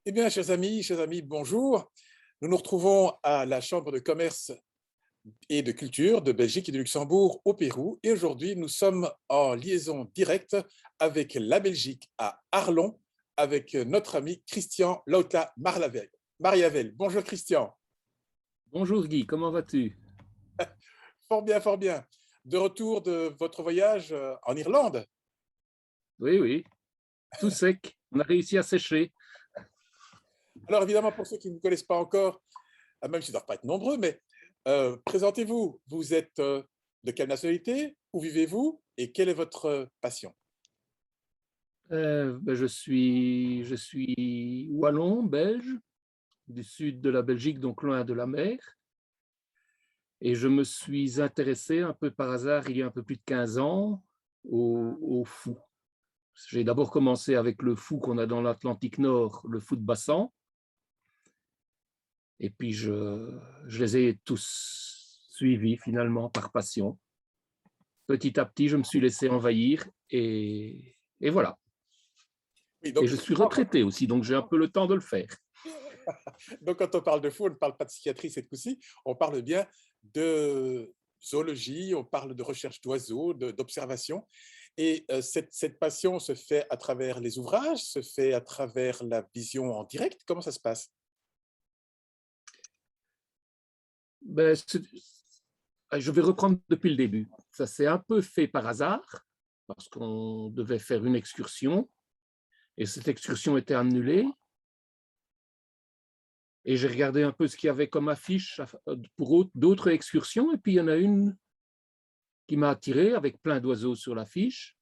Eh bien, chers amis, bonjour. Nous nous retrouvons à la Chambre de commerce et de culture de Belgique et de Luxembourg au Pérou. Et aujourd'hui, nous sommes en liaison directe avec la Belgique à Arlon, avec notre ami Christian Lautla Mariavel. Bonjour Christian. Bonjour Guy, comment vas-tu? Fort bien, fort bien. De retour de votre voyage en Irlande. Oui, oui, tout sec. On a réussi à sécher. Alors évidemment, pour ceux qui ne vous connaissent pas encore, même s'ils ne doivent pas être nombreux, mais présentez-vous. Vous êtes de quelle nationalité? Où vivez-vous? Et quelle est votre passion? Je suis wallon, belge, du sud de la Belgique, donc loin de la mer. Et je me suis intéressé un peu par hasard, il y a un peu plus de 15 ans, au fou. J'ai d'abord commencé avec le fou qu'on a dans l'Atlantique Nord, le fou de bassin. Et puis, je les ai tous suivis finalement par passion. Petit à petit, je me suis laissé envahir et voilà. Oui, Et je suis retraité aussi, donc j'ai un peu le temps de le faire. donc, quand on parle de fou, on ne parle pas de psychiatrie cette fois-ci, on parle bien de zoologie, on parle de recherche d'oiseaux, d'observation. Et cette passion se fait à travers les ouvrages, se fait à travers la vision en direct. Comment ça se passe? Ben, je vais reprendre depuis le début. Ça s'est un peu fait par hasard, parce qu'on devait faire une excursion, et cette excursion était annulée. Et j'ai regardé un peu ce qu'il y avait comme affiche pour d'autres excursions, et puis il y en a une qui m'a attiré avec plein d'oiseaux sur l'affiche.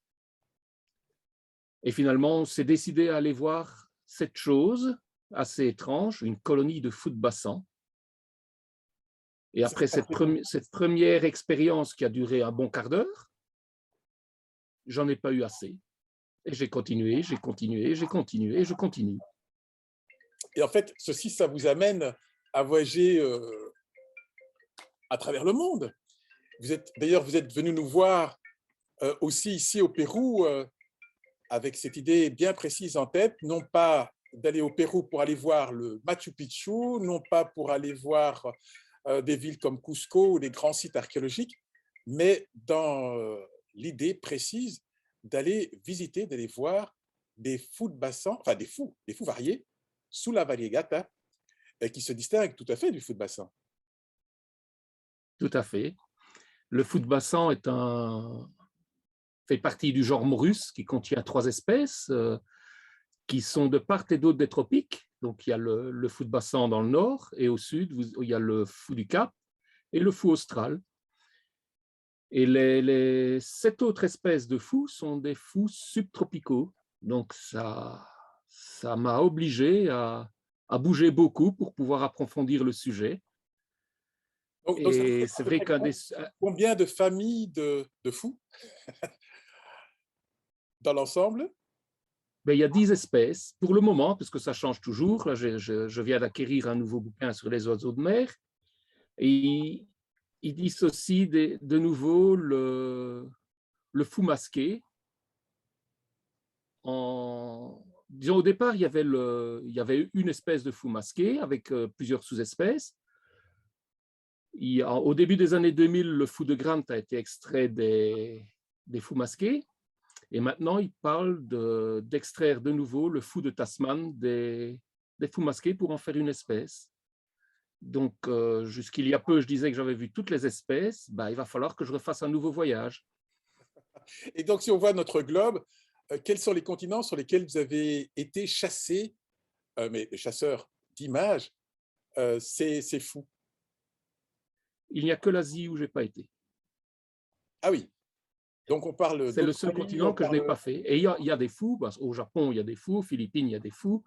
Et finalement, on s'est décidé à aller voir cette chose assez étrange, une colonie de fous de bassin. Et après cette première expérience qui a duré un bon quart d'heure, j'en ai pas eu assez. Et j'ai continué, j'ai continué, j'ai continué, et je continue. Et en fait, ceci, ça vous amène à voyager à travers le monde. D'ailleurs, vous êtes venu nous voir aussi ici au Pérou avec cette idée bien précise en tête, non pas d'aller au Pérou pour aller voir le Machu Picchu, non pas pour aller voir des villes comme Cusco ou des grands sites archéologiques, mais dans l'idée précise d'aller visiter, d'aller voir des fous de bassin, enfin des fous variés, sous la Variegata, qui se distinguent tout à fait du fou de bassin. Tout à fait. Le fou de bassin fait partie du genre Morus, qui contient 3 espèces qui sont de part et d'autre des tropiques. Donc, il y a le fou de bassin dans le nord, et au sud, il y a le fou du Cap et le fou austral. Et les 7 autres espèces de fous sont des fous subtropicaux. Donc, ça m'a obligé à bouger beaucoup pour pouvoir approfondir le sujet. Donc ça Et fait c'est vrai qu'un des... combien de familles de fous dans l'ensemble? Ben, il y a 10 espèces pour le moment, parce que ça change toujours. Là, je viens d'acquérir un nouveau bouquin sur les oiseaux de mer. Et il dissocie de nouveau le fou masqué. Disons, au départ, il y avait une espèce de fou masqué avec plusieurs sous-espèces. Au début des années 2000, le fou de Grant a été extrait des fous masqués. Et maintenant, il parle d'extraire de nouveau le fou de Tasman des fous masqués pour en faire une espèce. Donc, jusqu'il y a peu, je disais que j'avais vu toutes les espèces. Ben, il va falloir que je refasse un nouveau voyage. Et donc, si on voit notre globe, quels sont les continents sur lesquels vous avez été chassés, mais les chasseurs d'images, ces fous? Il n'y a que l'Asie où je n'ai pas été. Ah oui, donc on parle C'est le seul d'Australie, on continent que je n'ai parle... pas fait. Et il y a des fous. Au Japon, il y a des fous. Aux Philippines, il y a des fous.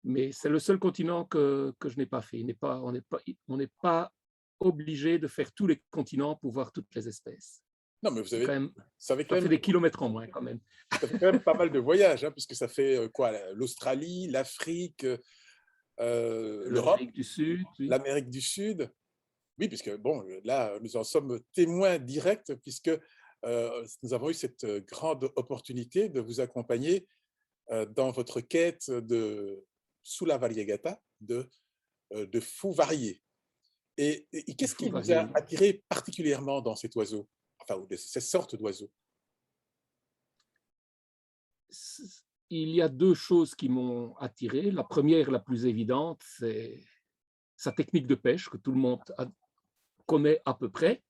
Mais c'est le seul continent que je n'ai pas fait. On n'est pas obligé de faire tous les continents pour voir toutes les espèces. Non, mais C'est quand même, ça fait quand ça fait même, des kilomètres en moins quand même. ça fait quand même pas mal de voyages, hein, puisque ça fait quoi, l'Australie, l'Afrique, l'Europe, L'Amérique du Sud, oui. l'Amérique du Sud. Oui, puisque bon, là, nous en sommes témoins directs, puisque nous avons eu cette grande opportunité de vous accompagner dans votre quête sulla variegata, de fous variés. Et qu'est-ce qui Fou vous a varié. attiré particulièrement dans cet oiseau, enfin, ou de cette sorte d'oiseau? Il y a deux choses qui m'ont attiré. La première, la plus évidente, c'est sa technique de pêche que tout le monde connaît à peu près,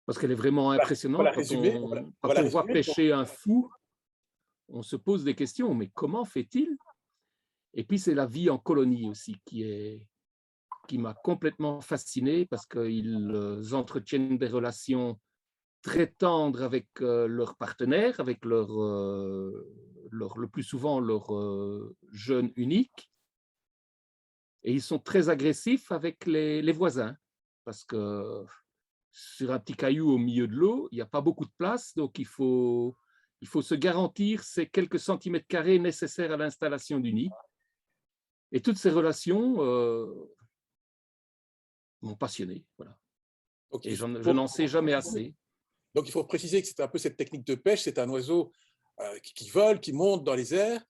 parce qu'elle est vraiment impressionnante. On va Quand la on voit résumer pour, pêcher un fou, on se pose des questions, mais comment fait-il? Et puis c'est la vie en colonie aussi qui m'a complètement fasciné, parce qu'ils entretiennent des relations très tendres avec leurs partenaires, avec le plus souvent leur jeune unique, et ils sont très agressifs avec les voisins, parce que sur un petit caillou au milieu de l'eau, il n'y a pas beaucoup de place, donc il faut se garantir ces quelques centimètres carrés nécessaires à l'installation du nid. Et toutes ces relations m'ont passionné. Voilà. donc, Et je n'en sais jamais assez. donc, il faut préciser que c'est un peu cette technique de pêche. C'est un oiseau qui vole, qui monte dans les airs,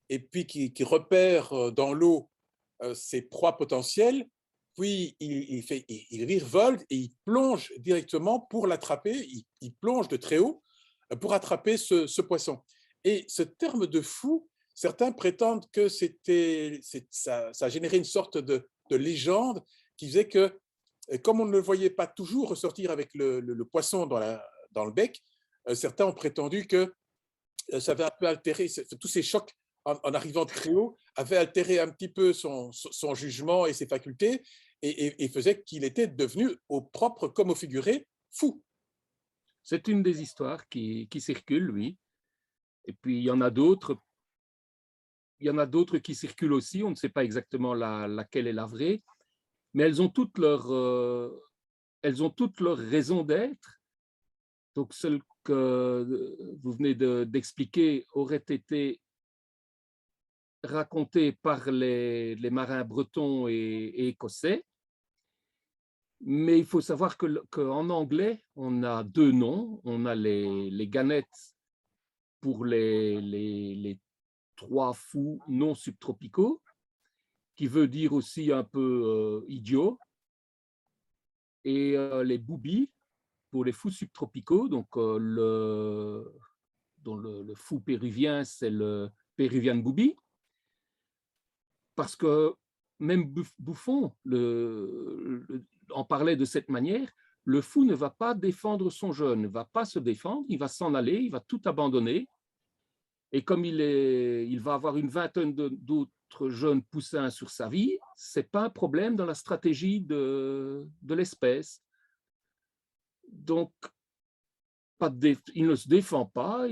et puis qui repère dans l'eau ses proies potentielles, puis il virevolte et il plonge directement pour l'attraper, il plonge de très haut pour attraper ce poisson. Et ce terme de fou, certains prétendent que ça a généré une sorte de légende qui faisait que, comme on ne le voyait pas toujours ressortir avec le poisson dans le bec, certains ont prétendu que ça avait un peu altéré, tous ces chocs en arrivant de très haut avaient altéré un petit peu son jugement et ses facultés, et faisait qu'il était devenu au propre comme au figuré fou. C'est une des histoires qui circulent, oui. Et puis il y en a d'autres. Il y en a d'autres qui circulent aussi. On ne sait pas exactement laquelle est la vraie, mais elles ont toutes leur raison d'être. Donc celle que vous venez d'expliquer aurait été racontée par les marins bretons et écossais. Mais il faut savoir qu'en anglais, on a deux noms. On a les gannettes pour les trois fous non subtropicaux, qui veut dire aussi un peu idiot, et les boobies pour les fous subtropicaux. Donc le fou péruvien, c'est le Peruvian booby, parce que même Buffon en parlait de cette manière. Le fou ne va pas défendre son jeune, ne va pas se défendre, il va s'en aller, il va tout abandonner. Et comme il va avoir une vingtaine d'autres jeunes poussins sur sa vie, ce n'est pas un problème dans la stratégie de l'espèce. Donc, il ne se défend pas,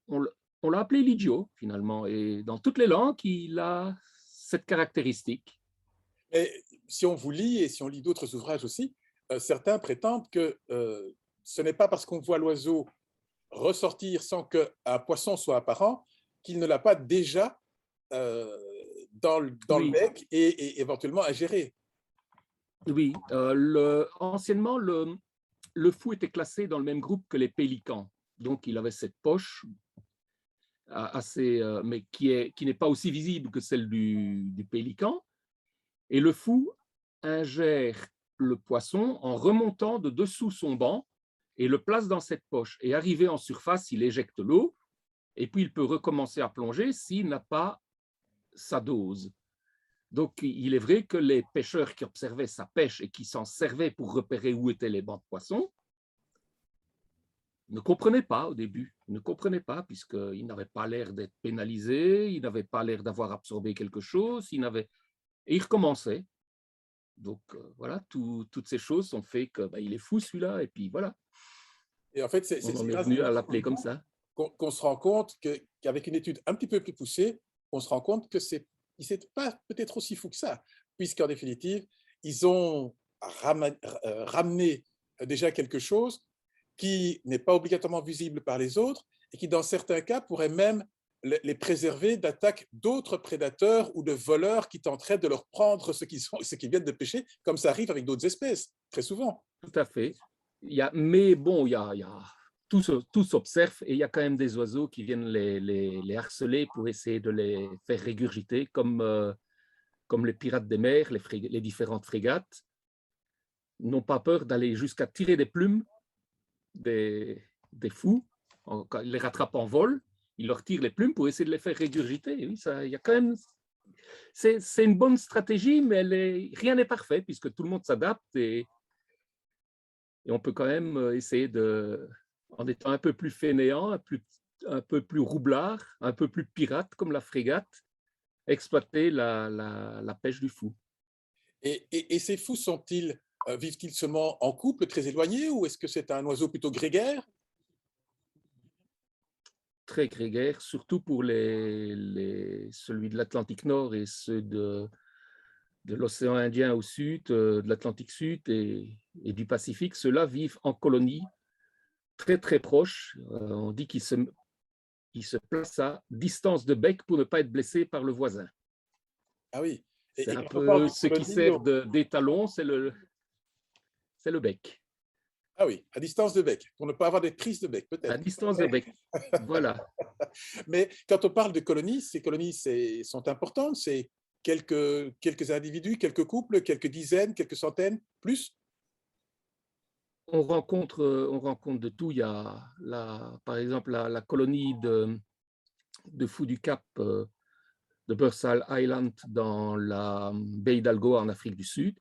on l'a appelé l'idiot finalement. Et dans toutes les langues, il a cette caractéristique. Et si on vous lit, et si on lit d'autres ouvrages aussi, certains prétendent que ce n'est pas parce qu'on voit l'oiseau ressortir sans qu'un poisson soit apparent qu'il ne l'a pas déjà dans le Oui, bec et éventuellement ingéré. oui. Anciennement, le fou était classé dans le même groupe que les pélicans. Donc, il avait cette poche assez, mais qui n'est pas aussi visible que celle du pélican. Et le fou ingère le poisson en remontant de dessous son banc et le place dans cette poche. Et arrivé en surface, il éjecte l'eau et puis il peut recommencer à plonger s'il n'a pas sa dose. Donc, il est vrai que les pêcheurs qui observaient sa pêche et qui s'en servaient pour repérer où étaient les bancs de poissons ne comprenaient pas au début, ne comprenaient pas, puisqu'ils n'avaient pas l'air d'être pénalisés, ils n'avaient pas l'air d'avoir absorbé quelque chose, et ils recommençaient. Donc voilà, toutes ces choses ont fait qu'il est fou celui-là, et puis voilà. Et en fait, On en c'est est grâce venu à l'appeler comme ça. qu'on se rend compte qu'avec une étude un petit peu plus poussée, on se rend compte que il n'est pas peut-être aussi fou que ça, puisqu'en définitive, ils ont ramené déjà quelque chose qui n'est pas obligatoirement visible par les autres et qui, dans certains cas, pourrait même les préserver d'attaques d'autres prédateurs ou de voleurs qui tenteraient de leur prendre ce qu'ils viennent de pêcher, comme ça arrive avec d'autres espèces, très souvent. Tout à fait. Mais bon, il y a tout s'observe et il y a quand même des oiseaux qui viennent les harceler pour essayer de les faire régurgiter, comme les pirates des mers, les différentes frégates, n'ont pas peur d'aller jusqu'à tirer des plumes des fous, quand ils les rattrapent en vol, ils leur tirent les plumes pour essayer de les faire régurgiter. Oui, ça, il y a quand même, c'est une bonne stratégie, mais rien n'est parfait puisque tout le monde s'adapte et on peut quand même essayer en étant un peu plus fainéant, un peu plus roublard, un peu plus pirate comme la frégate, exploiter la pêche du fou. Et ces fous vivent-ils seulement en couple très éloignés ou est-ce que c'est un oiseau plutôt grégaire? Très grégaire, surtout pour celui de l'Atlantique Nord et ceux de l'océan Indien au sud, de l'Atlantique Sud et du Pacifique. Ceux-là vivent en colonies très très proches. On dit qu'ils se placent à distance de bec pour ne pas être blessés par le voisin. Ah oui. C'est un quand on parle peu de ce qui colonie, sert d'étalon, c'est le bec. Ah oui, à distance de bec, pour ne pas avoir des prises de bec, À peut-être. distance de bec, voilà. Mais quand on parle de colonies, ces colonies sont importantes. C'est quelques individus, quelques couples, quelques dizaines, quelques centaines, plus? On rencontre de tout. Il y a, par exemple, la colonie de Fou du Cap, de Bursal Island, dans la baie d'Algoa en Afrique du Sud.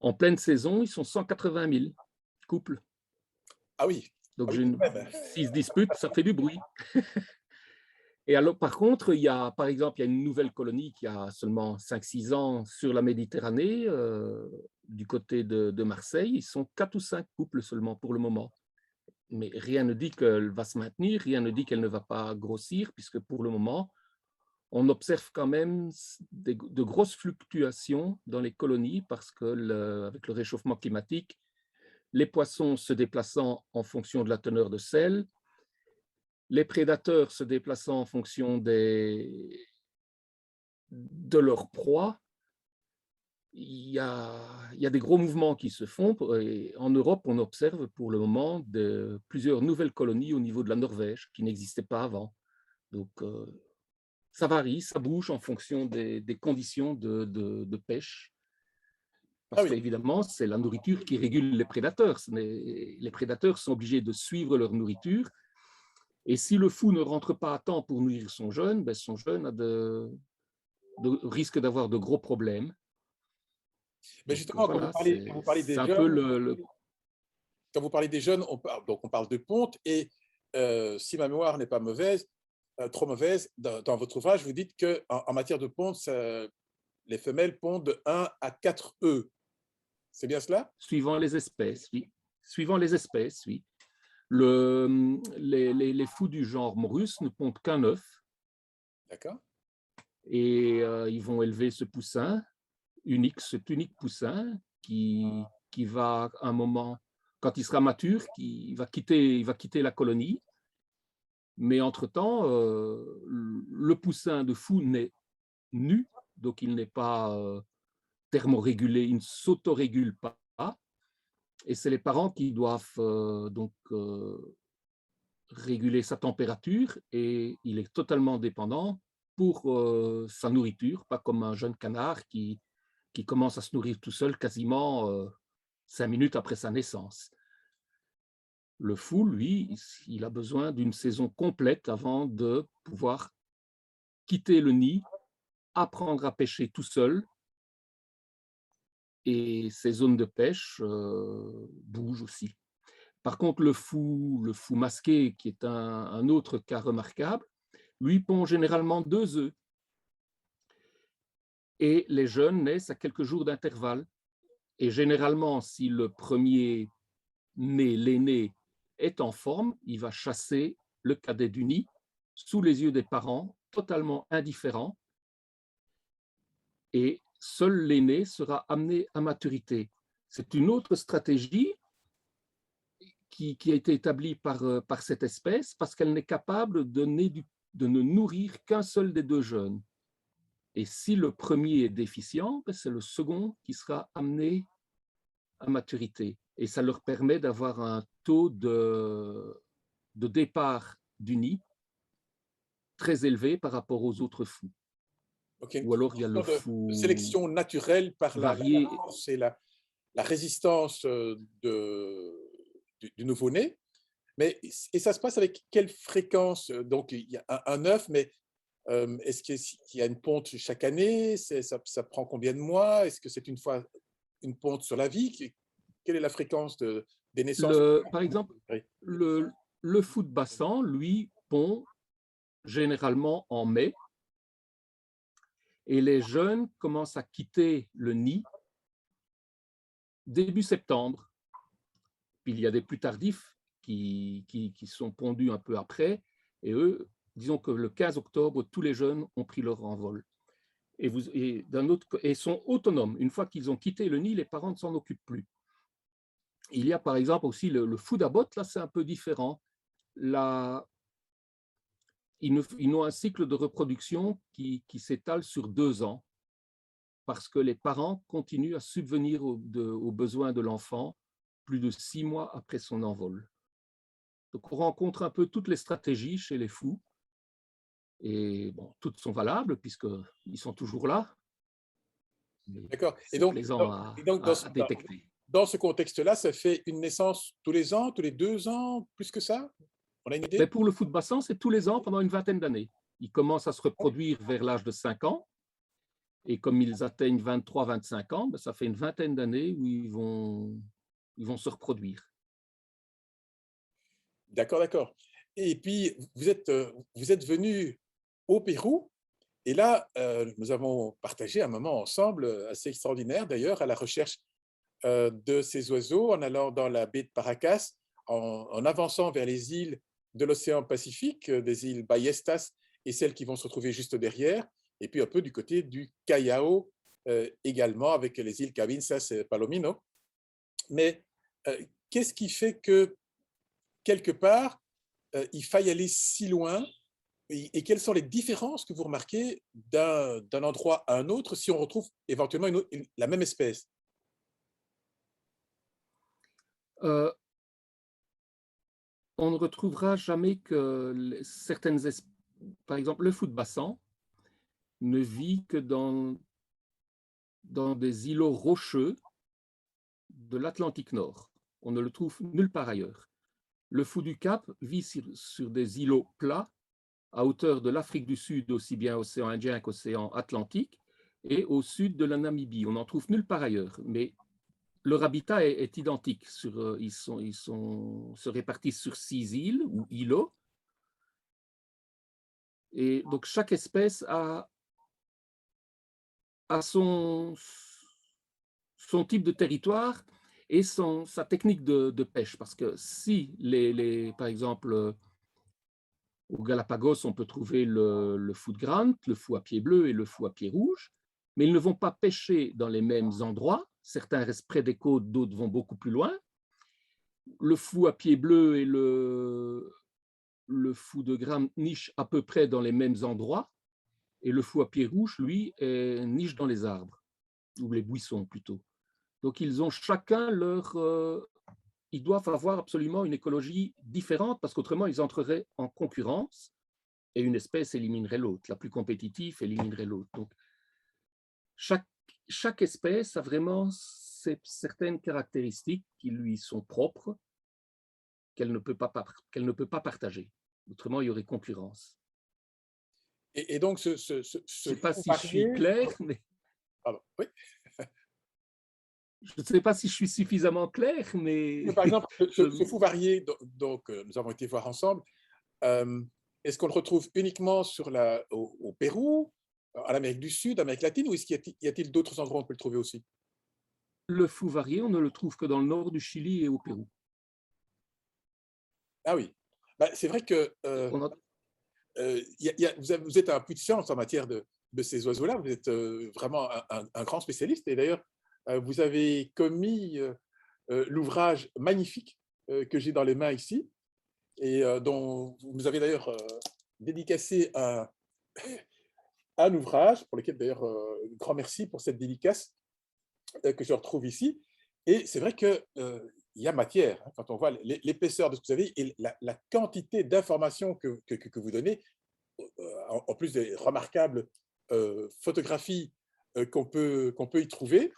En pleine saison, ils sont 180 000 couples. Ah oui. Donc, Ah oui, s'ils se disputent, ça fait du bruit. Et alors, par contre, par exemple, il y a une nouvelle colonie qui a seulement 5-6 ans sur la Méditerranée, du côté de Marseille. Ils sont 4 ou 5 couples seulement pour le moment. Mais rien ne dit qu'elle va se maintenir, rien ne dit qu'elle ne va pas grossir, puisque pour le moment, on observe quand même de grosses fluctuations dans les colonies parce que avec le réchauffement climatique, les poissons se déplaçant en fonction de la teneur de sel, les prédateurs se déplaçant en fonction de leur proie, il y a des gros mouvements qui se font. Et en Europe, on observe pour le moment plusieurs nouvelles colonies au niveau de la Norvège qui n'existaient pas avant. Donc, ça varie, ça bouge en fonction des conditions de pêche. Ah Parce oui. qu'évidemment, c'est la nourriture qui régule les prédateurs. Les prédateurs sont obligés de suivre leur nourriture. Et si le fou ne rentre pas à temps pour nourrir son jeune, ben son jeune risque d'avoir de gros problèmes. Mais Donc, justement, voilà, quand vous parlez c'est des un peu jeunes, quand vous parlez des jeunes, on parle de ponte et si ma mémoire n'est pas mauvaise, trop mauvaise, dans votre ouvrage, vous dites qu'en matière de ponte, les femelles pondent de 1 à 4 œufs. C'est bien cela? Suivant les espèces, oui. Suivant les espèces, oui. Les fous du genre Morus ne pondent qu'un œuf. D'accord. Et ils vont élever ce poussin, cet unique poussin qui va à un moment, quand il sera mature, il va quitter la colonie. Mais entre-temps, le poussin de fou naît nu, donc il n'est pas thermorégulé, il ne s'autorégule pas. Et c'est les parents qui doivent réguler sa température et il est totalement dépendant pour sa nourriture, pas comme un jeune canard qui commence à se nourrir tout seul quasiment 5 minutes après sa naissance. Le fou, lui, il a besoin d'une saison complète avant de pouvoir quitter le nid, apprendre à pêcher tout seul. Et ces zones de pêche bougent aussi. Par contre, le fou masqué, qui est un autre cas remarquable, lui pond généralement 2 œufs. Et les jeunes naissent à quelques jours d'intervalle. Et généralement, si le premier né, l'aîné, est en forme, il va chasser le cadet du nid sous les yeux des parents, totalement indifférents. Et seul l'aîné sera amené à maturité. C'est une autre stratégie qui a été établie par cette espèce parce qu'elle n'est capable de ne nourrir qu'un seul des 2 jeunes. Et si le premier est déficient, c'est le second qui sera amené à maturité. Et ça leur permet d'avoir un taux de de départ du nid très élevé par rapport aux autres fous. Donc, il y a une Ou alors il y a le sorte fou de sélection naturelle par la varié. force et la résistance du nouveau-né. Mais, et ça se passe avec quelle fréquence? Donc, il y a un œuf, mais est-ce qu'il y a une ponte chaque année? Ça prend combien de mois? Est-ce que c'est une fois une ponte sur la vie? Quelle est la fréquence des naissances? Par exemple, Oui. le fou de bassan, lui, pond généralement en mai, et les jeunes commencent à quitter le nid début septembre. Puis il y a des plus tardifs qui sont pondus un peu après, et eux, disons que le 15 octobre, tous les jeunes ont pris leur envol. Et sont autonomes. Une fois qu'ils ont quitté le nid, les parents ne s'en occupent plus. Il y a par exemple aussi le fou d'abote, là c'est un peu différent. Là, ils ont un cycle de reproduction qui s'étale sur 2 ans, parce que les parents continuent à subvenir aux besoins de l'enfant plus de 6 mois après son envol. Donc on rencontre un peu toutes les stratégies chez les fous, et bon, toutes sont valables puisqu'ils sont toujours là, mais D'accord. Et c'est donc, plaisant à détecter. dans ce contexte-là, ça fait une naissance tous les ans, tous les 2 ans, plus que ça? On a une Mais idée? pour le fou de bassin, c'est tous les ans pendant une vingtaine d'années. Ils commencent à se reproduire vers l'âge de 5 ans, et comme ils atteignent 23-25 ans, ben ça fait une vingtaine d'années où ils vont se reproduire. D'accord, d'accord. Et puis, vous êtes venu au Pérou, et là, nous avons partagé un moment ensemble, assez extraordinaire d'ailleurs, à la recherche de ces oiseaux, en allant dans la baie de Paracas, en avançant vers les îles de l'océan Pacifique, des îles Ballestas et celles qui vont se retrouver juste derrière, et puis un peu du côté du Callao également, avec les îles Cabinzas et Palomino. Mais qu'est-ce qui fait que, quelque part, il faille aller si loin, et quelles sont les différences que vous remarquez d'un endroit à un autre si on retrouve éventuellement la même espèce? Euh, on ne retrouvera jamais que certaines espèces, par exemple le fou de bassan, ne vit que dans des îlots rocheux de l'Atlantique Nord. On ne le trouve nulle part ailleurs. Le fou du Cap vit sur des îlots plats à hauteur de l'Afrique du Sud, aussi bien océan Indien qu'océan Atlantique, et au sud de la Namibie. On n'en trouve nulle part ailleurs, mais leur habitat est identique. Ils se répartissent sur 6 îles ou îlots, et donc chaque espèce a son type de territoire et sa technique de pêche. Parce que si, par exemple, aux Galapagos, on peut trouver le fou de Grant, le fou à pied bleu et le fou à pied rouge, mais ils ne vont pas pêcher dans les mêmes endroits. Certains restent près des côtes, d'autres vont beaucoup plus loin. Le fou à pied bleu et le fou de Grant nichent à peu près dans les mêmes endroits, et le fou à pied rouge, lui, niche dans les arbres, ou les buissons plutôt. Donc ils ont chacun ils doivent avoir absolument une écologie différente, parce qu'autrement ils entreraient en concurrence et une espèce éliminerait l'autre. La plus compétitive éliminerait l'autre. Donc chaque espèce a vraiment certaines caractéristiques qui lui sont propres, qu'elle ne peut pas partager. Autrement, il y aurait concurrence. Et donc, Je ne sais pas si je suis clair, mais Pardon, oui. je ne sais pas si je suis suffisamment clair, mais Par exemple, ce fou varié, donc, nous avons été voir ensemble, est-ce qu'on le retrouve uniquement au Pérou, en Amérique du Sud, Amérique latine, ou y a-t-il d'autres endroits où on peut le trouver aussi? le fou varié, on ne le trouve que dans le nord du Chili et au Pérou. Ah oui. Bah, c'est vrai que vous êtes un puits de science en matière de ces oiseaux-là. Vous êtes vraiment un grand spécialiste. Et d'ailleurs, vous avez commis l'ouvrage magnifique que j'ai dans les mains ici, et dont vous nous avez d'ailleurs dédicacé un ouvrage, pour lequel d'ailleurs, grand merci pour cette dédicace que je retrouve ici. Et c'est vrai que il y a matière, hein, quand on voit l'épaisseur de ce que vous avez et la quantité d'informations que vous donnez, en plus des remarquables photographies qu'on peut y trouver.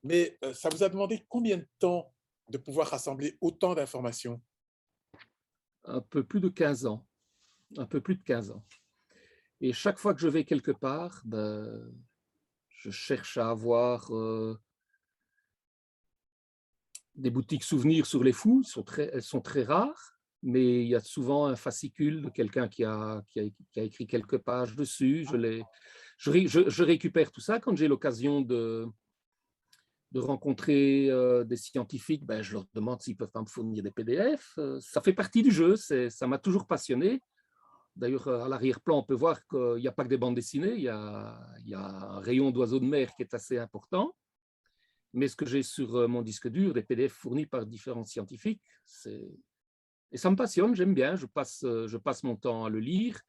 Mais ça vous a demandé combien de temps de pouvoir rassembler autant d'informations? Un peu plus de 15 ans, un peu plus de 15 ans. Et chaque fois que je vais quelque part, ben, je cherche à avoir des boutiques souvenirs sur les fous, elles sont très rares, mais il y a souvent un fascicule de quelqu'un qui a écrit quelques pages dessus. Je récupère tout ça quand j'ai l'occasion de rencontrer des scientifiques, ben, je leur demande s'ils peuvent pas me fournir des PDF. Ça fait partie du jeu, ça m'a toujours passionné. D'ailleurs, à l'arrière-plan, on peut voir qu'il n'y a pas que des bandes dessinées, il y a un rayon d'oiseaux de mer qui est assez important. Mais ce que j'ai sur mon disque dur, des PDF fournis par différents scientifiques, et ça me passionne, j'aime bien, je passe mon temps à le lire.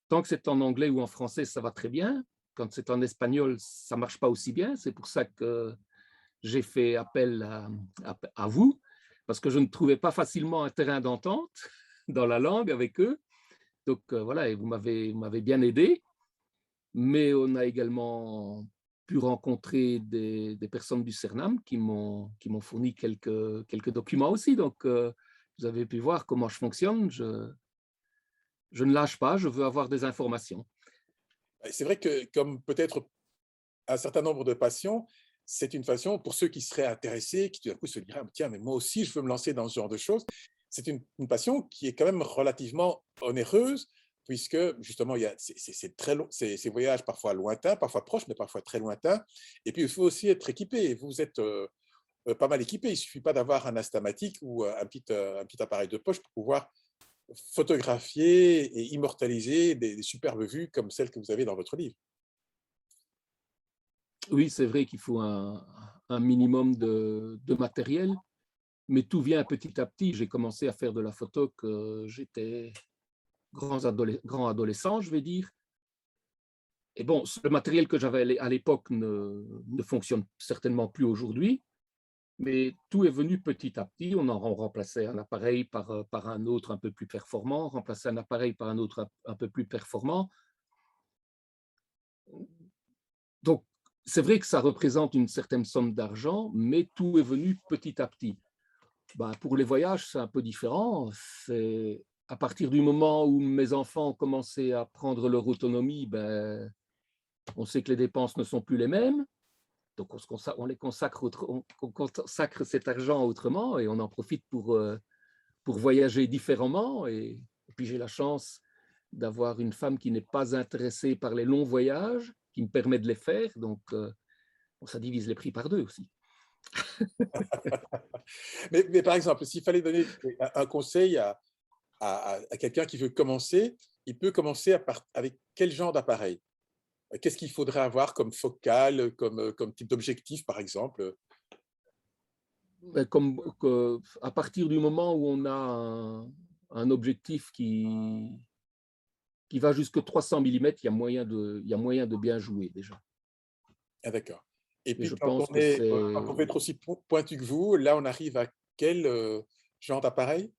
Tant que c'est en anglais ou en français, ça va très bien. Quand c'est en espagnol, ça ne marche pas aussi bien. C'est pour ça que j'ai fait appel à vous, parce que je ne trouvais pas facilement un terrain d'entente dans la langue avec eux. Donc voilà, et vous m'avez bien aidé. Mais on a également pu rencontrer des personnes du CERNAM qui m'ont fourni quelques documents aussi. Donc vous avez pu voir comment je fonctionne. Je ne lâche pas, je veux avoir des informations. C'est vrai que, comme peut-être un certain nombre de passions, c'est une passion pour ceux qui seraient intéressés, qui tout d'un coup se diraient: «Ah, tiens, mais moi aussi, je veux me lancer dans ce genre de choses». C'est une passion qui est quand même relativement onéreuse, puisque justement, il y a c'est très long, ces voyages parfois lointains, parfois proches, mais parfois très lointains. Et puis, il faut aussi être équipé. Et vous êtes pas mal équipé. Il ne suffit pas d'avoir un Instamatic ou un petit appareil de poche pour pouvoir photographier et immortaliser des superbes vues comme celles que vous avez dans votre livre. Oui, c'est vrai qu'il faut un minimum de matériel, mais tout vient petit à petit. J'ai commencé à faire de la photo que j'étais grand adolescent, je vais dire. Et bon, le matériel que j'avais à l'époque ne fonctionne certainement plus aujourd'hui, mais tout est venu petit à petit. On remplaçait un appareil par un autre un peu plus performant, remplaçait un appareil par un autre un peu plus performant. Donc, c'est vrai que ça représente une certaine somme d'argent, mais tout est venu petit à petit. Ben, pour les voyages, c'est un peu différent. C'est à partir du moment où mes enfants ont commencé à prendre leur autonomie, ben, on sait que les dépenses ne sont plus les mêmes. Donc, on consacre cet argent autrement et on en profite pour voyager différemment. Et puis, j'ai la chance d'avoir une femme qui n'est pas intéressée par les longs voyages, qui me permet de les faire. Donc, ça divise les prix par deux aussi. Mais par exemple, s'il fallait donner un conseil à quelqu'un qui veut commencer, il peut commencer avec quel genre d'appareil? Qu'est-ce qu'il faudrait avoir comme focale, comme type d'objectif, par exemple? À partir du moment où on a un objectif qui va jusqu'à 300 millimètres, il y a moyen de bien jouer déjà. Ah, d'accord. Et Et puis je pense que quand on c'est veut être aussi pointu que vous, là, on arrive à quel genre d'appareil?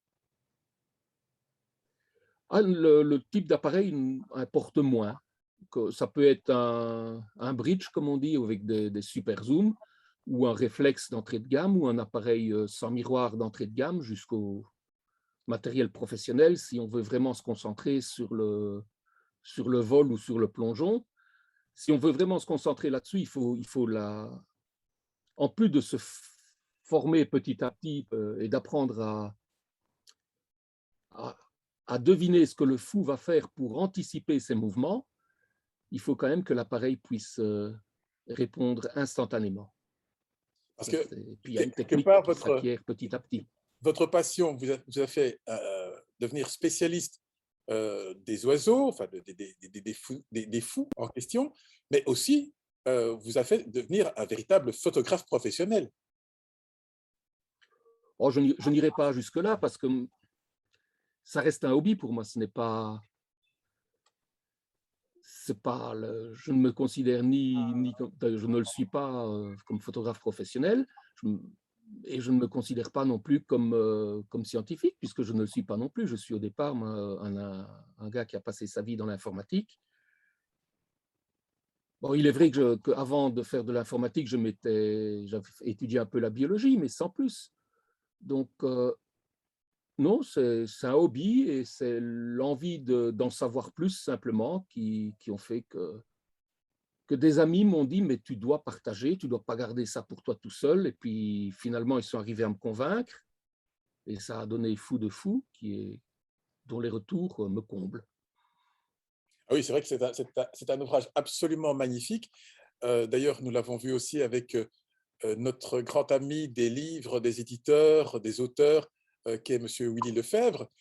le type d'appareil importe moins. Que ça peut être un bridge, comme on dit, avec des super zooms, ou un réflexe d'entrée de gamme, ou un appareil sans miroir d'entrée de gamme, jusqu'au matériel professionnel, si on veut vraiment se concentrer sur le vol ou sur le plongeon. Si on veut vraiment se concentrer là-dessus, il faut en plus de se former petit à petit et d'apprendre à, à deviner ce que le fou va faire pour anticiper ses mouvements, il faut quand même que l'appareil puisse répondre instantanément. Parce que Et puis il y a une quelque technique part, qui s'acquiert petit à petit. votre passion vous a fait devenir spécialiste des oiseaux, enfin des fous en question, mais aussi vous a fait devenir un véritable photographe professionnel. Oh, je n'irai pas jusque-là parce que ça reste un hobby pour moi. Je ne me considère je ne le suis pas comme photographe professionnel. et je ne me considère pas non plus comme scientifique, puisque je ne le suis pas non plus. Je suis au départ un gars qui a passé sa vie dans l'informatique. Bon, il est vrai qu'avant de faire de l'informatique, j'avais étudié un peu la biologie, mais sans plus. Donc, non, c'est un hobby et c'est l'envie d'en savoir plus simplement qui ont fait que des amis m'ont dit, mais tu dois partager, tu ne dois pas garder ça pour toi tout seul. Et puis finalement, ils sont arrivés à me convaincre et ça a donné Fou de Fou, dont les retours me comblent. Ah oui, c'est vrai que c'est un ouvrage absolument magnifique. D'ailleurs, nous l'avons vu aussi avec notre grand ami des livres, des éditeurs, des auteurs, qui est Monsieur Willy Lefebvre,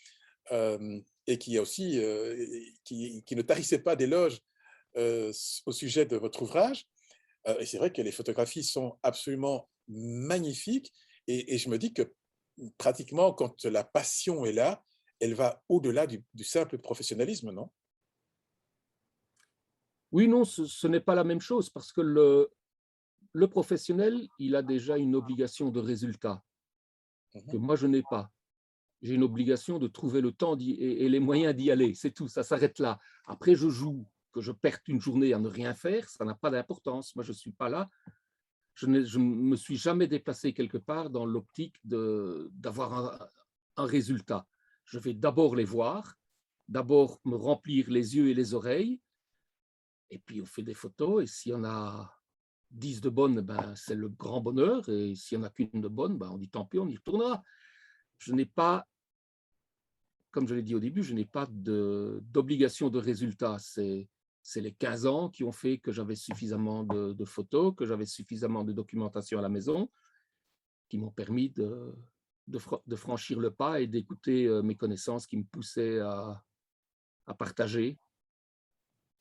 et qui a aussi, qui ne tarissait pas d'éloges au sujet de votre ouvrage. Et c'est vrai que les photographies sont absolument magnifiques. Et je me dis que pratiquement, quand la passion est là, elle va au-delà du simple professionnalisme, non? Oui, non, ce n'est pas la même chose parce que le professionnel, il a déjà une obligation de résultat que Mhm. moi, je n'ai pas. J'ai une obligation de trouver le temps et les moyens d'y aller, c'est tout, ça s'arrête là. Après, je joue, que je perde une journée à ne rien faire, ça n'a pas d'importance. Moi, je ne suis pas là. Je ne me suis jamais déplacé quelque part dans l'optique d'avoir un résultat. Je vais d'abord les voir, d'abord me remplir les yeux et les oreilles, et puis on fait des photos, et s'il y en a 10 de bonnes, ben, c'est le grand bonheur, et s'il n'y en a qu'une de bonne, ben, on dit tant pis, on y retournera. Je n'ai pas, comme je l'ai dit au début, je n'ai pas d'obligation de résultat. C'est les 15 ans qui ont fait que j'avais suffisamment de photos, que j'avais suffisamment de documentation à la maison, qui m'ont permis de franchir le pas et d'écouter mes connaissances qui me poussaient à partager.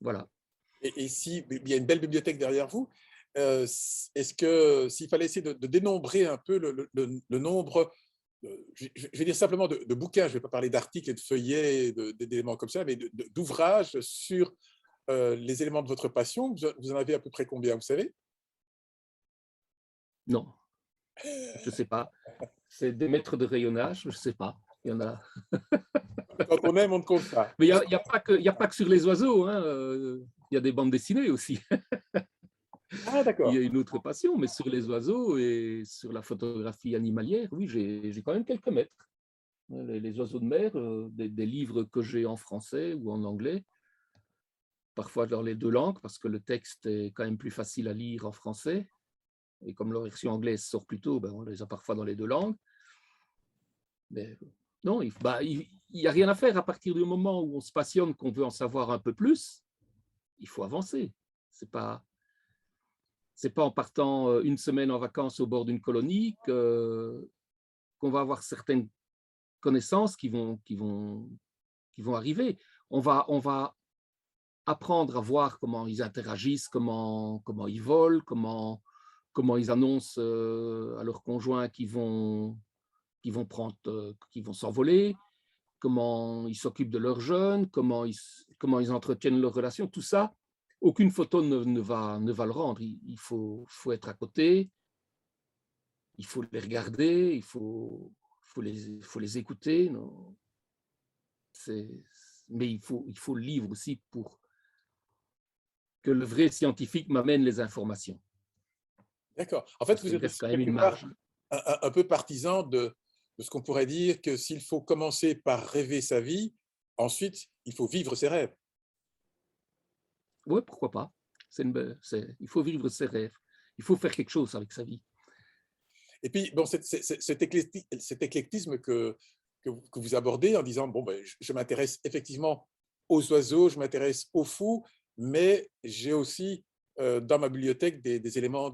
Voilà. Et si il y a une belle bibliothèque derrière vous, est-ce que s'il fallait essayer de dénombrer un peu le nombre, je vais dire simplement de bouquins, je ne vais pas parler d'articles et de feuillets, d'éléments comme ça, mais d'ouvrages sur les éléments de votre passion, vous en avez à peu près combien, vous savez? Non, je ne sais pas. C'est des mètres de rayonnage, je ne sais pas. Il y en a. Quand on aime, on ne compte pas. Mais il y a pas que sur les oiseaux. Hein. Il y a des bandes dessinées aussi. Ah, Il y a d'accord. une autre passion, mais sur les oiseaux et sur la photographie animalière, oui, j'ai quand même quelques mètres. Les oiseaux de mer, des livres que j'ai en français ou en anglais, parfois dans les deux langues, parce que le texte est quand même plus facile à lire en français. Et comme leur version anglaise sort plus tôt, ben on les a parfois dans les deux langues. Mais non, il n'y a rien à faire à partir du moment où on se passionne, qu'on veut en savoir un peu plus, il faut avancer. C'est pas en partant une semaine en vacances au bord d'une colonie qu'on va avoir certaines connaissances qui vont arriver. On va apprendre à voir comment ils interagissent, comment ils volent, comment ils annoncent à leurs conjoints qu'ils vont s'envoler, comment ils s'occupent de leurs jeunes, comment ils entretiennent leurs relations. Tout ça, aucune photo ne va le rendre. Il faut être à côté, il faut les regarder, faut les écouter. Non. Mais il faut le livre aussi pour que le vrai scientifique m'amène les informations. D'accord. En fait, Parce vous qu'il êtes reste aussi quand même quelque une part marge. un peu partisan de ce qu'on pourrait dire que s'il faut commencer par rêver sa vie, ensuite, il faut vivre ses rêves. Oui, pourquoi pas. Il faut vivre ses rêves. Il faut faire quelque chose avec sa vie. Et puis, bon, cet éclectisme que vous abordez en disant, bon, ben, je m'intéresse effectivement aux oiseaux, je m'intéresse aux fous, mais j'ai aussi dans ma bibliothèque des éléments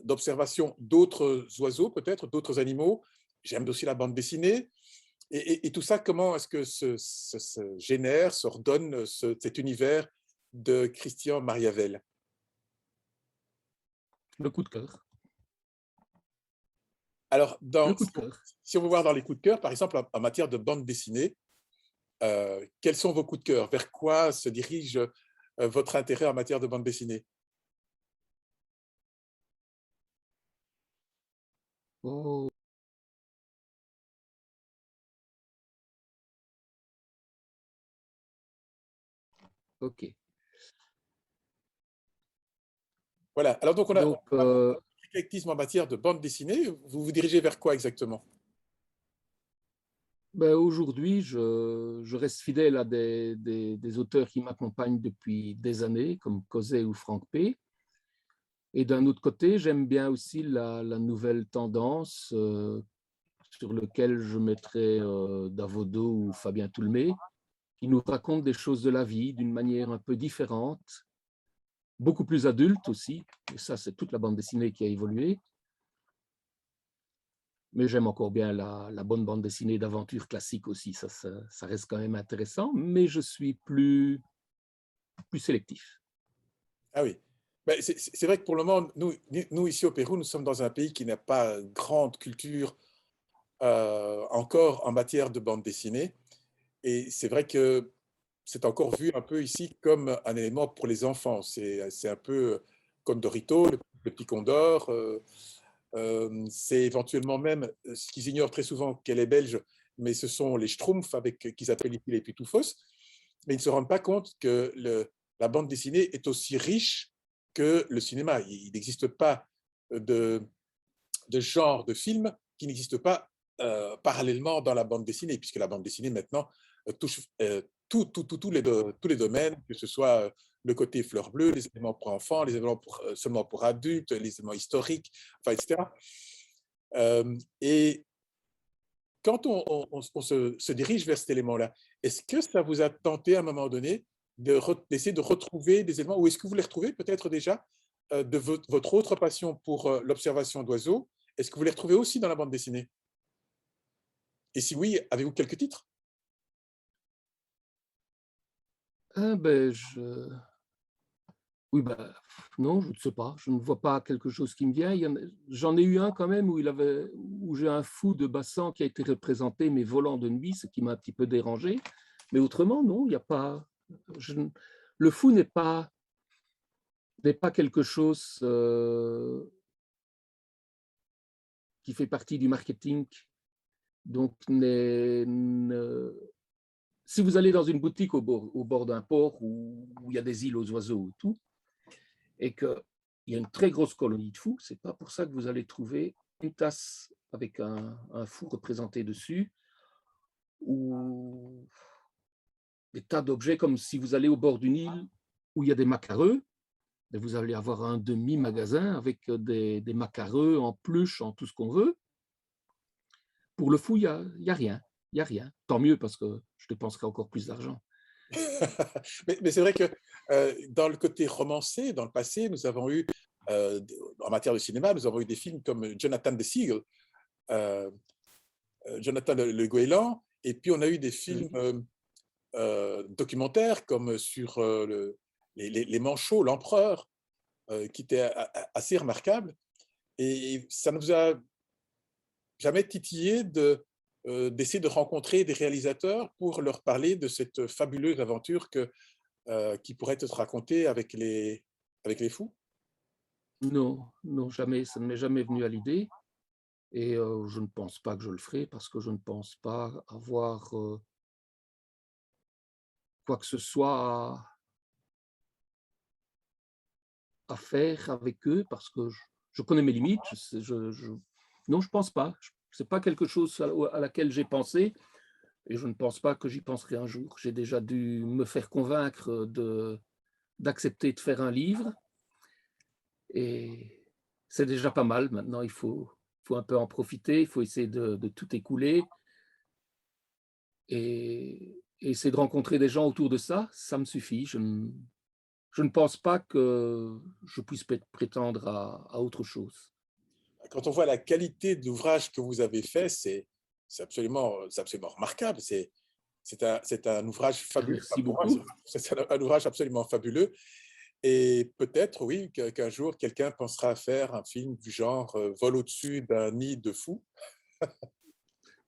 d'observation d'autres oiseaux, peut-être, d'autres animaux. J'aime aussi la bande dessinée. Et tout ça, comment est-ce que se génère, s'ordonne cet univers de Christian Mariavel? Le coup de cœur. Alors, Le coup de cœur. si on veut voir dans les coups de cœur, par exemple, en matière de bande dessinée, quels sont vos coups de cœur? Vers quoi se dirige votre intérêt en matière de bande dessinée? Oh, ok. Voilà. Alors, donc, on a Donc, éclectisme en matière de bande dessinée. Vous vous dirigez vers quoi exactement? ben, aujourd'hui, je reste fidèle à des auteurs qui m'accompagnent depuis des années, comme Cosé ou Franck P. Et d'un autre côté, j'aime bien aussi la nouvelle tendance sur lequel je mettrais Davodo ou Fabien Toulmé, qui nous racontent des choses de la vie d'une manière un peu différente, beaucoup plus adulte aussi. Et ça, c'est toute la bande dessinée qui a évolué. Mais j'aime encore bien la bonne bande dessinée d'aventure classique aussi. Ça reste quand même intéressant, mais je suis plus sélectif. Ah oui. Ben, c'est vrai que pour le moment, nous, ici au Pérou, nous sommes dans un pays qui n'a pas grande culture encore en matière de bande dessinée. Et c'est vrai que c'est encore vu un peu ici comme un élément pour les enfants. C'est un peu comme Dorito, le petit Condor. C'est éventuellement même, ce qu'ils ignorent très souvent qu'elle est belge, mais ce sont les Schtroumpfs avec qu'ils appellent ici les Pitoufos. Mais ils ne se rendent pas compte que la bande dessinée est aussi riche que le cinéma. Il n'existe pas de genre de film qui n'existe pas parallèlement dans la bande dessinée, puisque la bande dessinée maintenant touche tous les domaines, que ce soit le côté fleur bleue, les éléments pour enfants, les éléments seulement pour adultes, les éléments historiques, enfin, etc. Et quand on se dirige vers cet élément-là, est-ce que ça vous a tenté à un moment donné d'essayer de retrouver des éléments, ou est-ce que vous les retrouvez peut-être déjà de votre autre passion pour l'observation d'oiseaux? Est-ce que vous les retrouvez aussi dans la bande dessinée? Et si oui, avez-vous quelques titres? Ah ben, oui, ben, non, je ne sais pas. Je ne vois pas quelque chose qui me vient. J'en ai eu un quand même où j'ai un fou de Bassan qui a été représenté, mais volant de nuit, ce qui m'a un petit peu dérangé. Mais autrement, non, il n'y a pas. je ne- le fou n'est pas quelque chose qui fait partie du marketing. Donc, si vous allez dans une boutique au bord d'un port où il y a des îles aux oiseaux et tout, et qu'il y a une très grosse colonie de fous, c'est pas pour ça que vous allez trouver une tasse avec un fou représenté dessus, ou des tas d'objets, comme si vous allez au bord d'une île où il y a des macareux, et vous allez avoir un demi-magasin avec des macareux en pluche, en tout ce qu'on veut. Pour le fou, y a rien. Il n'y a rien. Tant mieux, parce que je dépenserai encore plus d'argent. Mais c'est vrai que dans le côté romancé, dans le passé, nous avons eu, euh, en matière de cinéma, nous avons eu des films comme Jonathan the Seagull, euh, Jonathan le Goéland, et puis on a eu des films documentaires comme sur les Manchots, l'Empereur, qui étaient assez remarquables. Et ça ne vous a jamais titillé d'essayer de rencontrer des réalisateurs pour leur parler de cette fabuleuse aventure qui pourrait être racontée avec les fous? Non, non, jamais. Ça ne m'est jamais venu à l'idée. Et je ne pense pas que je le ferai, parce que je ne pense pas avoir quoi que ce soit à faire avec eux, parce que je connais mes limites. Non, je ne pense pas. Ce n'est pas quelque chose à laquelle j'ai pensé, et je ne pense pas que j'y penserai un jour. J'ai déjà dû me faire convaincre d'accepter de faire un livre, et c'est déjà pas mal. Maintenant, faut un peu en profiter, il faut essayer de tout écouler, et essayer de rencontrer des gens autour de ça, ça me suffit. Je ne pense pas que je puisse prétendre à autre chose. Quand on voit la qualité de l'ouvrage que vous avez fait, c'est absolument remarquable. C'est un ouvrage Ah, fabuleux. Enfin, merci pour moi, beaucoup. c'est un ouvrage absolument fabuleux. Et peut-être, oui, qu'un jour, quelqu'un pensera à faire un film du genre Vol au-dessus d'un nid de fous.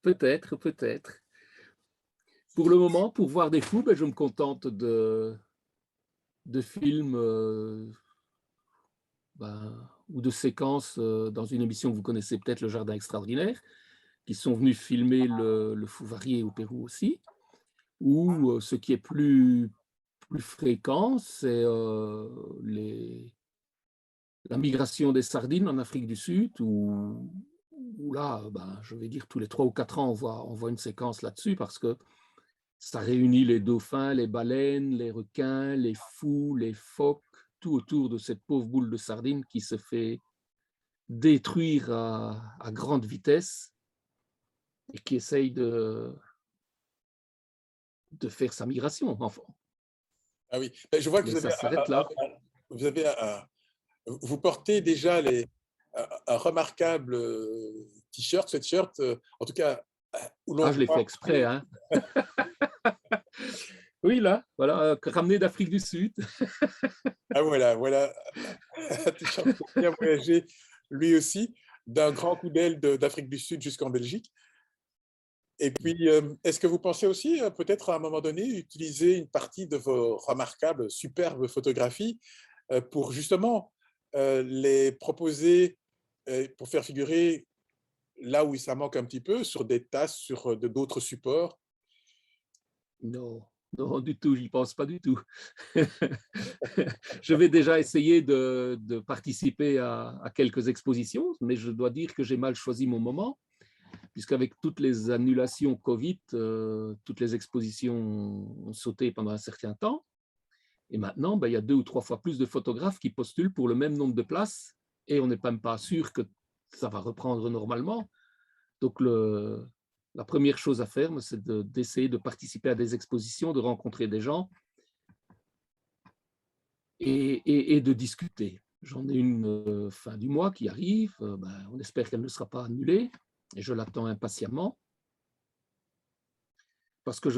Peut-être, peut-être. Pour le moment, pour voir des fous, ben, je me contente de films ben, ou de séquences dans une émission que vous connaissez peut-être, Le Jardin extraordinaire, qui sont venus filmer le fou varié au Pérou aussi, ou ce qui est plus fréquent, c'est la migration des sardines en Afrique du Sud, où là, ben, je vais dire tous les 3 ou 4 ans, on voit une séquence là-dessus, parce que ça réunit les dauphins, les baleines, les requins, les fous, les phoques, tout autour de cette pauvre boule de sardine qui se fait détruire à grande vitesse et qui essaye de faire sa migration. Enfin, Ah oui, ben, je vois que mais ça s'arrête là. vous avez vous portez déjà un remarquable t-shirt, sweatshirt, en tout cas, où l'on Ah, je l'ai fait voit. exprès, hein. Oui, là, voilà, ramené d'Afrique du Sud. Ah voilà, un t-shirt pour bien voyager, lui aussi, d'un grand coup d'aile d'Afrique du Sud jusqu'en Belgique. Et puis, est-ce que vous pensez aussi, peut-être à un moment donné, utiliser une partie de vos remarquables, superbes photographies pour justement les proposer, pour faire figurer là où ça manque un petit peu, sur des tasses, sur d'autres supports? Non, non, du tout, j'y pense pas du tout. Je vais déjà essayer de participer à quelques expositions, mais je dois dire que j'ai mal choisi mon moment, puisqu'avec toutes les annulations Covid, toutes les expositions ont sauté pendant un certain temps. Et maintenant, ben, il y a 2 ou 3 fois plus de photographes qui postulent pour le même nombre de places, et on n'est même pas sûr que ça va reprendre normalement. Donc, la première chose à faire, c'est d'essayer de participer à des expositions, de rencontrer des gens et de discuter. J'en ai une fin du mois qui arrive, ben, on espère qu'elle ne sera pas annulée, et je l'attends impatiemment, parce que,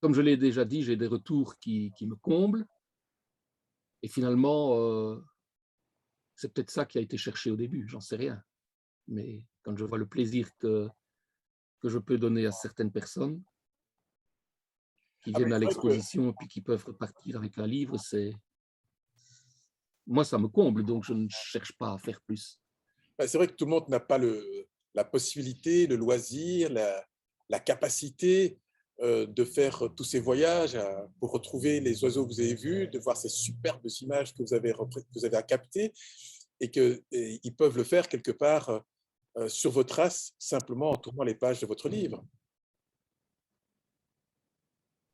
comme je l'ai déjà dit, j'ai des retours qui me comblent, et finalement, c'est peut-être ça qui a été cherché au début, j'en sais rien. Mais quand je vois le plaisir que je peux donner à certaines personnes qui Ah, mais viennent à c'est vrai que l'exposition et puis qui peuvent repartir avec un livre, moi, ça me comble, donc je ne cherche pas à faire plus. bah, c'est vrai que tout le monde n'a pas la possibilité, le loisir, la capacité de faire tous ces voyages pour retrouver les oiseaux que vous avez vus, de voir ces superbes images que vous avez à capter, et qu'ils peuvent le faire quelque part sur vos traces, simplement en tournant les pages de votre livre.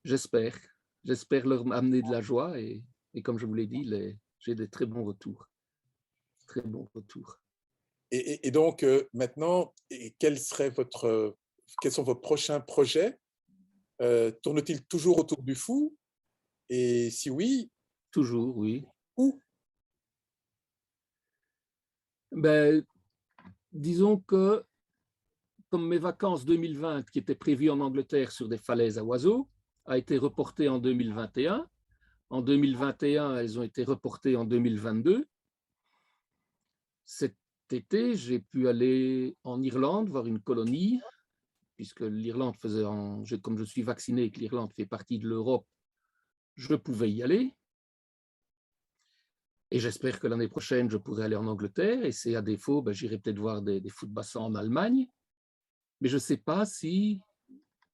J'espère, j'espère leur amener de la joie et comme je vous l'ai dit, j'ai des très bons retours, très bons retours. Et donc, maintenant, quels sont vos prochains projets? Tourne-t-il toujours autour du fou? Et si oui, Toujours, oui. où? Ben, disons que comme mes vacances 2020 qui étaient prévues en Angleterre sur des falaises à oiseaux a été reportée en 2021. En 2021, elles ont été reportées en 2022. Cet été, j'ai pu aller en Irlande voir une colonie, puisque l'Irlande comme je suis vacciné et que l'Irlande fait partie de l'Europe, je pouvais y aller. Et j'espère que l'année prochaine, je pourrai aller en Angleterre. Et c'est à défaut, ben, j'irai peut-être voir des fous de bassin en Allemagne. Mais je ne sais pas si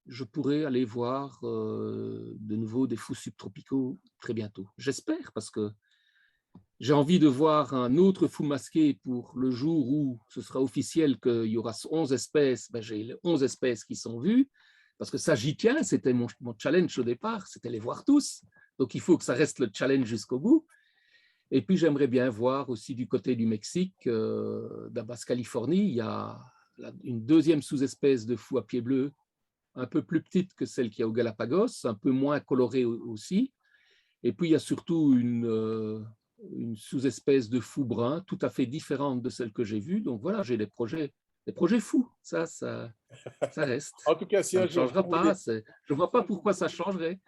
je pourrais aller voir de nouveau des fous subtropicaux très bientôt. J'espère, parce que j'ai envie de voir un autre fou masqué pour le jour où ce sera officiel qu'il y aura 11 espèces. Ben, j'ai les 11 espèces qui sont vues, parce que ça, j'y tiens. C'était mon challenge au départ, c'était les voir tous. Donc, il faut que ça reste le challenge jusqu'au bout. Et puis, j'aimerais bien voir aussi du côté du Mexique, de Basse-Californie, il y a une deuxième sous-espèce de fou à pied bleu, un peu plus petite que celle qu'il y a au Galapagos, un peu moins colorée aussi. Et puis, il y a surtout une sous-espèce de fou brun, tout à fait différente de celle que j'ai vue. Donc voilà, j'ai des projets fous. Ça reste. En tout cas, si Ça un ne jour changera vous pas. voulez, Je ne vois pas pourquoi ça changerait.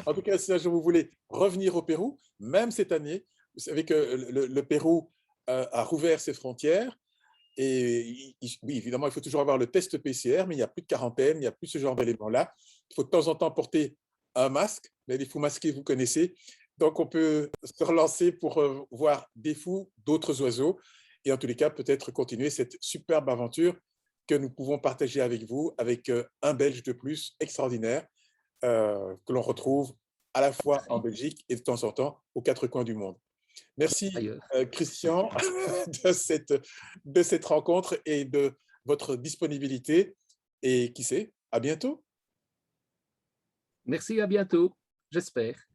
en tout cas, si un jour vous voulez revenir au Pérou, même cette année, vous savez que le Pérou a rouvert ses frontières. Et oui, évidemment, il faut toujours avoir le test PCR, mais il n'y a plus de quarantaine, il n'y a plus ce genre d'éléments-là. Il faut de temps en temps porter un masque. Les fous masqués, vous connaissez. Donc, on peut se relancer pour voir des fous, d'autres oiseaux, et en tous les cas, peut-être continuer cette superbe aventure que nous pouvons partager avec vous, avec un Belge de plus extraordinaire, que l'on retrouve à la fois en Belgique et de temps en temps aux quatre coins du monde. Merci, ailleurs. Christian, de cette rencontre et de votre disponibilité. Et qui sait, à bientôt. Merci, à bientôt, j'espère.